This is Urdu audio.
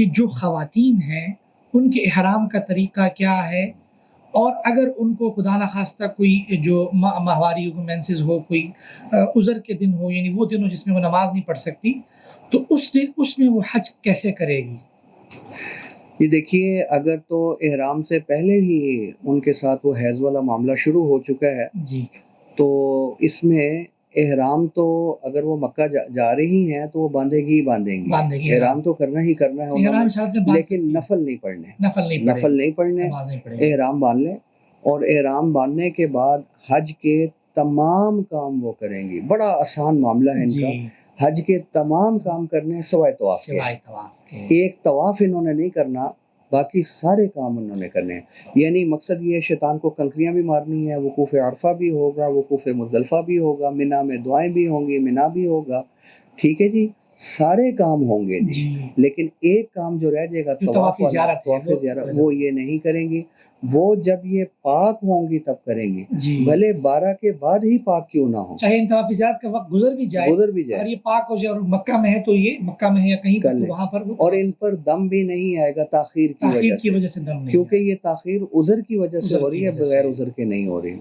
کہ جو خواتین ہیں ان کے احرام کا طریقہ کیا ہے، اور اگر ان کو خدا نخواستہ کوئی جو ماہواری ہو، مینسز ہو، کوئی عذر کے دن ہو، یعنی وہ دن ہو جس میں وہ نماز نہیں پڑھ سکتی، تو اس میں وہ حج کیسے کرے گی؟ یہ دیکھیے، اگر تو احرام سے پہلے ہی ان کے ساتھ وہ حیض والا معاملہ شروع ہو چکا ہے جی، تو اس میں احرام تو اگر وہ مکہ جا رہی ہیں تو وہ باندھے گی احرام تو کرنا ہی کرنا ہے انہوں نے، لیکن نفل نہیں پڑھنے، احرام باندھ لیں، اور احرام باندھنے کے بعد حج کے تمام کام وہ کریں گی۔ بڑا آسان معاملہ ہے ان کا، حج کے تمام کام کرنے سوائے طواف کے۔ ایک طواف انہوں نے نہیں کرنا، باقی سارے کام انہوں نے کرنے ہیں۔ یعنی مقصد یہ ہے شیطان کو کنکریاں بھی مارنی ہے، وقوف عرفہ بھی ہوگا، وقوف مزدلفہ بھی ہوگا، منی میں دعائیں بھی ہوں گی، منی بھی ہوگا، ٹھیک ہے جی، سارے کام ہوں گے جی، لیکن ایک کام جو رہ جائے گا طواف زیارت، وہ یہ نہیں کریں گی، وہ جب یہ پاک ہوں گی تب کریں گی، بھلے 12 کے بعد ہی پاک کیوں نہ ہو، چاہے طواف زیارت کا وقت گزر بھی جائے، اگر یہ پاک ہو جائے اور مکہ میں ہے تو یہ مکہ میں ہے یا کہیں پر وہاں پر، اور ان پر دم بھی نہیں آئے گا تاخیر کی وجہ سے دم نہیں، کیونکہ یہ تاخیر عذر کی وجہ سے ہو رہی ہے، بغیر عذر کے نہیں ہو رہی۔